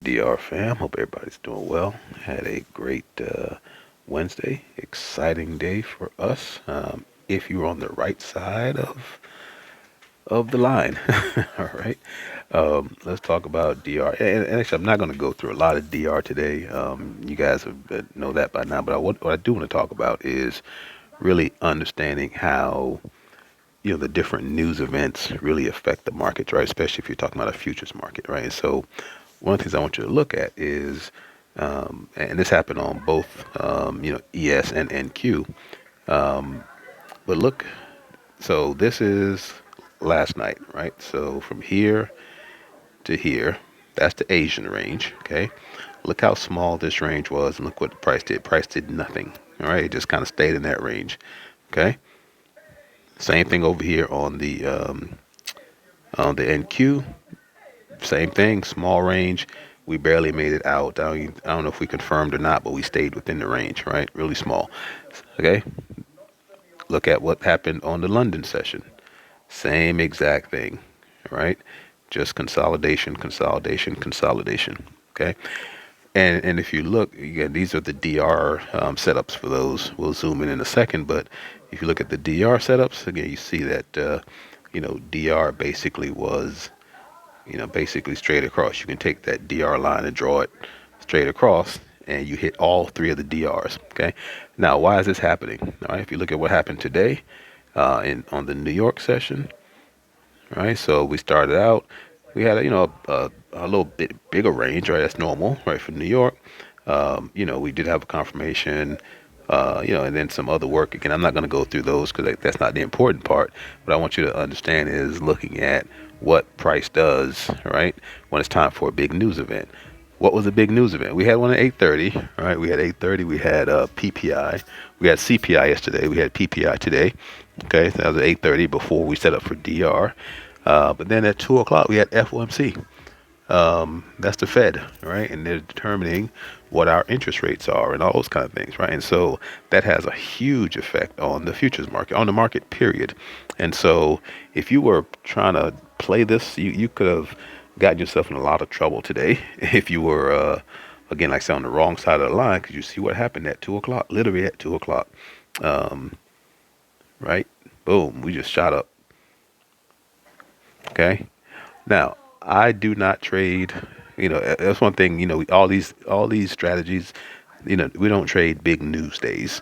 DR fam? Hope everybody's doing well. Had a great Wednesday, exciting day for us. If you're on the right side of the line, all right. Let's talk about DR. And actually, I'm not going to go through a lot of DR today. You guys know that by now. But what I do want to talk about is really understanding how the different news events really affect the markets, right? Especially if you're talking about a futures market, right? So one of the things I want you to look at is, and this happened on both, ES and NQ. But look, so this is last night, right? So from here to here, that's the Asian range, okay? Look how small this range was, and look what the price did. Price did nothing, all right? It just kind of stayed in that range, okay? Same thing over here on the NQ. Same thing, small range. We barely made it out. I don't know if we confirmed or not, but we stayed within the range, right? Really small. Okay. Look at what happened on the London session. Same exact thing, right? Just consolidation, consolidation, consolidation. Okay. And if you look again, these are the DR setups for those. We'll zoom in a second, but if you look at the DR setups again, you see that DR basically was basically straight across. You can take that DR line and draw it straight across, and you hit all three of the DRs. Okay. Now, why is this happening? All right. If you look at what happened today, in on the New York session, all right. So we started out, we had a little bit bigger range, right? That's normal, right, for New York. We did have a confirmation. And then some other work. Again, I'm not going to go through those because that's not the important part. What I want you to understand is looking at what price does, right, when it's time for a big news event. What was a big news event? We had one at 8:30, right? We had 8:30. We had PPI. We had CPI yesterday. We had PPI today. Okay, so that was at 8:30 before we set up for DR. But then at 2 o'clock we had FOMC. That's the Fed, right? And they're determining what our interest rates are and all those kind of things, right? And so that has a huge effect on the futures market, on the market, period. And so if you were trying to play this, you could have gotten yourself in a lot of trouble today if you were, again, like I said, on the wrong side of the line, because you see what happened at 2 o'clock, literally at 2 o'clock, right? Boom, we just shot up. Okay. Now, I do not trade. That's one thing. All these strategies. We don't trade big news days.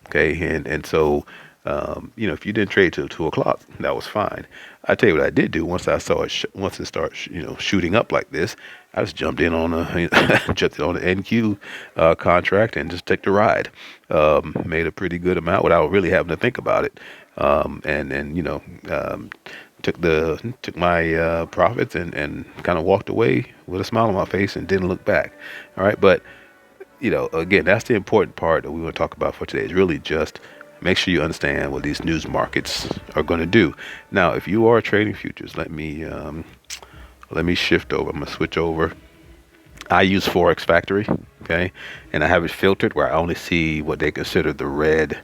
Okay, and so if you didn't trade till 2 o'clock, that was fine. I tell you what I did do once I saw it. Once it started, shooting up like this, I just jumped in on a jumped in on the NQ contract and just took the ride. Made a pretty good amount without really having to think about it. Took my profits and kind of walked away with a smile on my face and didn't look back. All right, but again, that's the important part that we want to talk about for today. Is really just make sure you understand what these news markets are going to do. Now, if you are trading futures, let me shift over. I'm gonna switch over. I use Forex Factory, okay, and I have it filtered where I only see what they consider the red,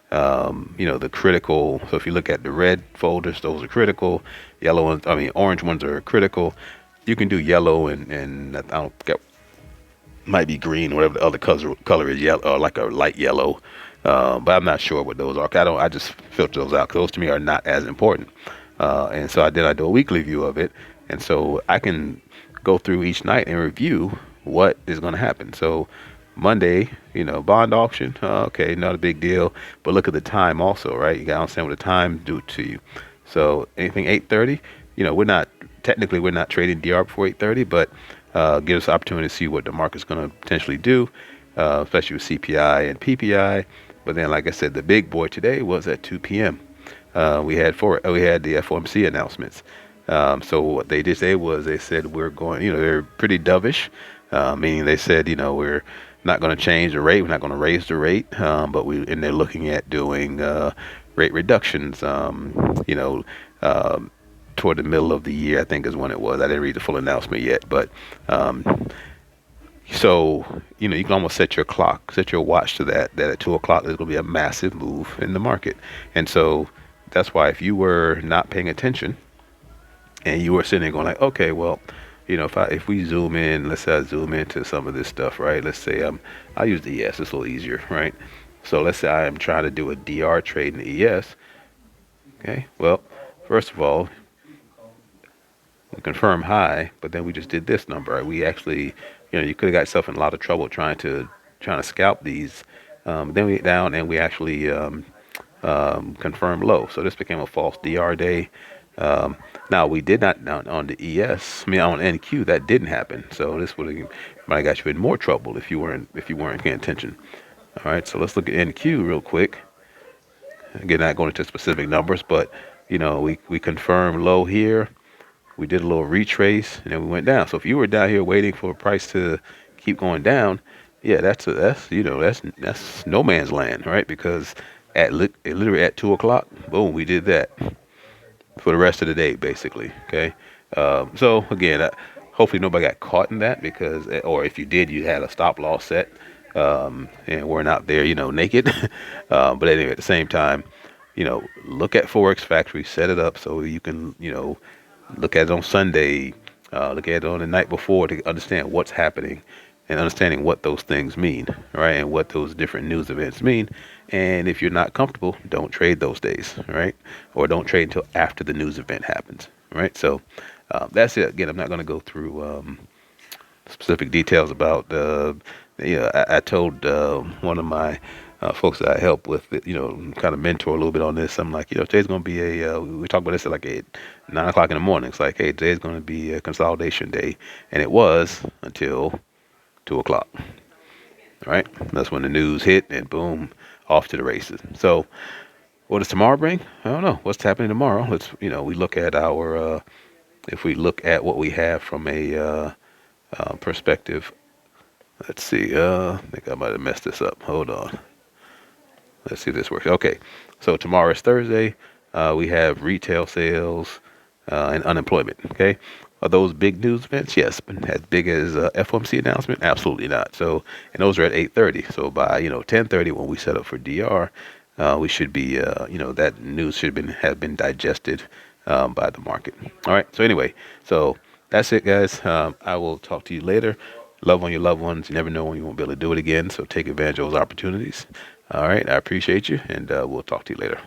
the critical. So if you look at the red folders, those are critical. Yellow ones, I mean, orange ones are critical. You can do yellow and I don't get, might be green, whatever the other color is, yellow, or like a light yellow. But I'm not sure what those are. I just filter those out 'cause those to me are not as important. And so I do a weekly view of it, and so I can go through each night and review what is going to happen. So Monday, bond auction, okay, not a big deal, but look at the time also, right? You got to understand what the time do to you. So anything 8:30, we're not trading DR before 8:30, but gives us the opportunity to see what the market's going to potentially do, especially with CPI and PPI. But then, like I said, the big boy today was at 2 p.m. We had the FOMC announcements. So what they did say was they said we're going, they're pretty dovish, meaning they said, we're not going to change the rate. We're not going to raise the rate, and they're looking at doing rate reductions, toward the middle of the year, I think is when it was. I didn't read the full announcement yet, but so you can almost set your watch to that at 2 o'clock there's going to be a massive move in the market. And so that's why if you were not paying attention and you were sitting there going like, okay, well, if we zoom in, let's say I zoom into some of this stuff, right? Let's say I'll use the ES. It's a little easier, right? So let's say I am trying to do a DR trade in the ES. Okay. Well, first of all, we confirm high, but then we just did this number. Right? We actually, you could have got yourself in a lot of trouble trying to scalp these. Then we get down and we actually confirmed low. So this became a false DR day. Now we did not on the ES. I mean on NQ that didn't happen. So this might have got you in more trouble if you weren't paying attention. All right. So let's look at NQ real quick. Again, not going into specific numbers, but we confirmed low here. We did a little retrace and then we went down. So if you were down here waiting for a price to keep going down, yeah, that's no man's land, right? Because literally at 2 o'clock, boom, we did that for the rest of the day, basically. Okay. So again, hopefully nobody got caught in that or if you did, you had a stop loss set, and we're not there, naked. But anyway, at the same time, look at Forex Factory, set it up so you can, look at it on Sunday, look at it on the night before to understand what's happening and understanding what those things mean, right? And what those different news events mean. And if you're not comfortable, don't trade those days, right? Or don't trade until after the news event happens, right? So that's it. Again, I'm not going to go through specific details about, I told one of my folks that I help with, kind of mentor a little bit on this. I'm like, today's going to be we talk about this at like 9 o'clock in the morning. It's like, hey, today's going to be a consolidation day. And it was until 2 o'clock. All right. That's when the news hit and boom, off to the races. So what does tomorrow bring? I don't know. What's happening tomorrow? We look at if we look at what we have from a perspective. Let's see. I think I might have messed this up. Hold on. Let's see if this works. Okay. So tomorrow is Thursday. We have retail sales and unemployment. Okay. Are those big news events? Yes. But as big as FOMC announcement? Absolutely not. So, and those are at 8:30. So by 10:30 when we set up for DR, we should be that news should have been digested by the market. All right. So anyway, so that's it, guys. I will talk to you later. Love on your loved ones. You never know when you won't be able to do it again. So take advantage of those opportunities. All right. I appreciate you, and we'll talk to you later.